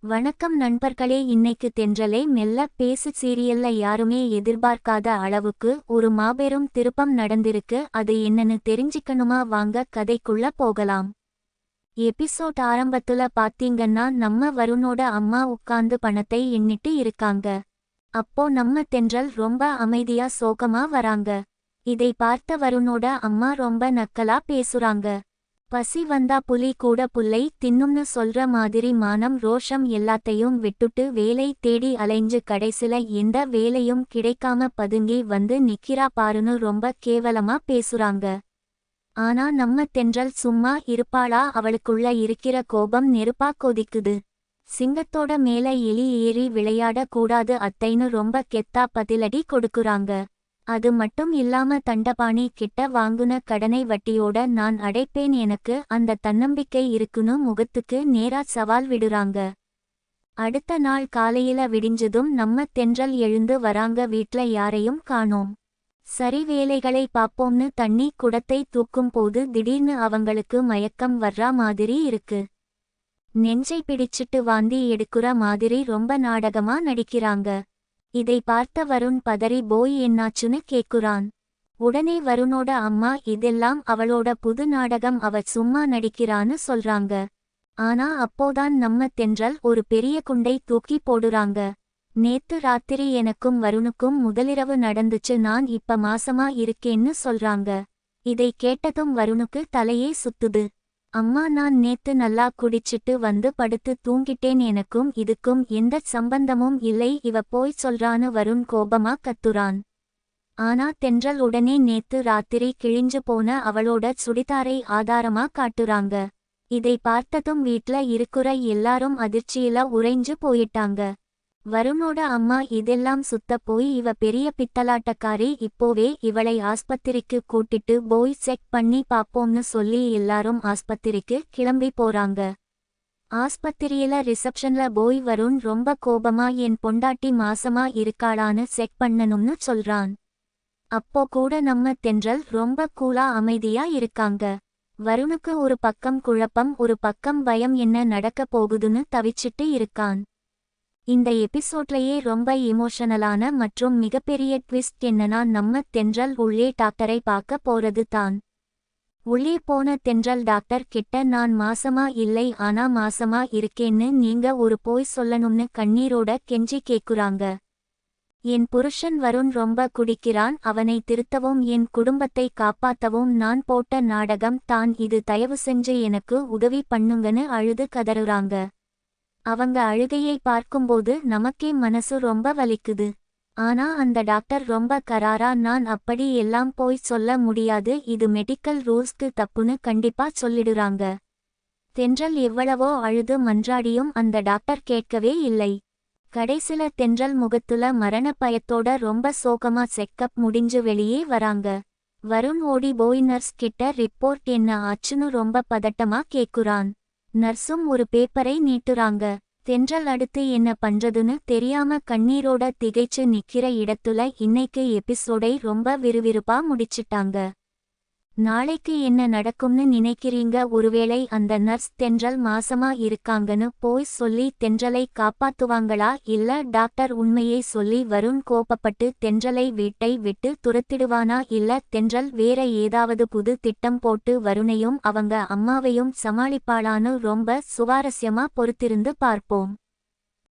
வணக்கம் நண்பர்களே, இன்னைக்கு தென்றலே மெல்ல பேசு சீரியல்ல யாருமே எதிர்பார்க்காத அளவுக்கு ஒரு மாபெரும் திருப்பம் நடந்திருக்கு. அது என்னன்னு தெரிஞ்சுக்கணுமா? வாங்க கதைக்குள்ள போகலாம். எபிசோட் ஆரம்பத்துல பாத்தீங்கன்னா நம்ம வருணோட அம்மா உட்கார்ந்து பணத்தை எண்ணிட்டு இருக்காங்க. அப்போ நம்ம தென்றல் ரொம்ப அமைதியா சோகமா வராங்க. இதை பார்த்த வருணோட அம்மா ரொம்ப நக்கலா பேசுறாங்க. பசி வந்தா புலி கூட புல்லை தின்னும்னு சொல்ற மாதிரி மானம் ரோஷம் எல்லாத்தையும் விட்டுட்டு வேலை தேடி அலைஞ்சு கடைசில எந்த வேலையும் கிடைக்காம பதுங்கி வந்து நிக்கிறா பாருன்னு ரொம்ப கேவலமா பேசுறாங்க. ஆனா நம்ம தென்றல் சும்மா இருப்பாளா? அவளுக்குள்ள இருக்கிற கோபம் நெருப்பா கொதிக்குது. சிங்கத்தோட மேல எலி ஏறி விளையாட கூடாது அத்தைன்னு ரொம்ப கெத்தா பதிலடி கொடுக்குறாங்க. அது மட்டும் இல்லாம தண்டபாணி கிட்ட வாங்குன கடனை வட்டியோட நான் அடைப்பேன், எனக்கு அந்த தன்னம்பிக்கை இருக்குன்னு முகத்துக்கு நேரா சவால் விடுறாங்க. அடுத்த நாள் காலையில விடிஞ்சதும் நம்ம தென்றல் எழுந்து வராங்க. வீட்ல யாரையும் காணோம். சரி, வேலைகளை பாப்போம்னு தண்ணி குடத்தை தூக்கும் போது திடீர்னு அவங்களுக்கு மயக்கம் வர்றா மாதிரி இருக்கு. நெஞ்சை பிடிச்சிட்டு வாந்தி எடுக்குற மாதிரி ரொம்ப நாடகமா நடிக்கிறாங்க. இதை பார்த்த வருண் பதறி போய் என்னாச்சுன்னு கேக்குறான். உடனே வருணோட அம்மா இதெல்லாம் அவளோட புது நாடகம், அவ சும்மா நடிக்கிறான்னு சொல்றாங்க. ஆனா அப்போதான் நம்ம தென்றல் ஒரு பெரிய குண்டை தூக்கி போடுறாங்க. நேத்து ராத்திரி எனக்கும் வருணுக்கும் முதலிரவு நடந்துச்சு, நான் இப்ப மாசமா இருக்கேன்னு சொல்றாங்க. இதை கேட்டதும் வருணுக்கு தலையே சுத்துது. அம்மா, நான் நேத்து நல்லா குடிச்சிட்டு வந்து படுத்து தூங்கிட்டேன், எனக்கும் இதுக்கும் எந்த சம்பந்தமும் இல்லை, இவ போய் சொல்றான்னு வருண் கோபமா கத்துறான். ஆனா தென்றல் உடனே நேத்து ராத்திரி கிழிஞ்சு போன அவளோட சுடிதாரை ஆதாரமா காட்டுறாங்க. இதை பார்த்ததும் வீட்ல இருக்கிற எல்லாரும் அதிர்ச்சியில உறைஞ்சு போயிட்டாங்க. வருணோட அம்மா இதெல்லாம் சுத்த போய் இவ பெரிய பித்தலாட்டக்காரி, இப்போவே இவளை ஆஸ்பத்திரிக்கு கூட்டிட்டு போய் செக் பண்ணி பாப்போம்னு சொல்லி எல்லாரும் ஆஸ்பத்திரிக்கு கிளம்பி போறாங்க. ஆஸ்பத்திரியில ரிசப்ஷன்ல போய் வருண் ரொம்ப கோபமா என் பொண்டாட்டி மாசமா இருக்காளான்னு செக் பண்ணணும்னு சொல்றான். அப்போ கூட நம்ம தென்றல் ரொம்ப கூலா அமைதியா இருக்காங்க. வருணுக்கு ஒரு பக்கம் குழப்பம், ஒரு பக்கம் பயம், என்ன நடக்க போகுதுன்னு தவிச்சிட்டு இருக்கான். இந்த எபிசோட்லயே ரொம்ப எமோஷனலான மற்றும் மிகப்பெரிய ட்விஸ்ட் என்னன்னா, நம்ம தென்றல் உள்ளே டாக்டரை பார்க்க போறது தான். உள்ளே போன தென்றல் டாக்டர் கிட்ட நான் மாசமா இல்லை, ஆனா மாசமா இருக்கேன்னு நீங்க ஒரு போய் சொல்லணும்னு கண்ணீரோட கெஞ்சி கேக்குறாங்க. என் புருஷன் வருண் ரொம்ப குடிக்கிறான், அவனை திருத்தவும் என் குடும்பத்தை காப்பாத்தவும் நான் போட்ட நாடகம் தான் இது, தயவு செஞ்சு எனக்கு உதவி பண்ணுங்கன்னு அழுது கதறுறாங்க. அவங்க அழுகையை பார்க்கும்போது நமக்கே மனசு ரொம்ப வலிக்குது. ஆனா அந்த டாக்டர் ரொம்ப கராரா, நான் அப்படி எல்லாம் போய் சொல்ல முடியாது, இது மெடிக்கல் ரூல்ஸ்க்கு தப்புன்னு கண்டிப்பா சொல்லிடுறாங்க. தென்றல் எவ்வளவோ அழுது மன்றாடியும் அந்த டாக்டர் கேட்கவே இல்லை. கடைசில தென்றல் முகத்துல மரண பயத்தோட ரொம்ப சோகமா செக்கப் முடிஞ்சு வெளியே வராங்க. வருண் ஓடி போய் நர்ஸ் கிட்ட ரிப்போர்ட் என்ன ஆச்சுன்னு ரொம்ப பதட்டமா கேக்குறான். நர்ஸும் ஒரு பேப்பரை நீட்டுறாங்க. தென்றல் அடுத்து என்ன பண்றதுன்னு தெரியாம கண்ணீரோட திகைச்சு நிக்கிற இடத்துல இன்னைக்கு எபிசோடை ரொம்ப விறுவிறுப்பா முடிச்சிட்டாங்க. நாளைக்கு என்ன நடக்கும்னு நினைக்கிறீங்க? ஒருவேளை அந்த நர்ஸ் தென்றல் மாசமா இருக்காங்கன்னு போய் சொல்லி தென்றலை காப்பாத்துவாங்களா? இல்ல டாக்டர் உண்மையை சொல்லி வருண் கோபப்பட்டு தென்றலை வீட்டை விட்டு துரத்திடுவானா? இல்ல தென்றல் வேற ஏதாவது புது திட்டம் போட்டு வருணையும் அவங்க அம்மாவையும் சமாளிப்பாளான்னு ரொம்ப சுவாரஸ்யமா பொறுத்திருந்து பார்ப்போம்.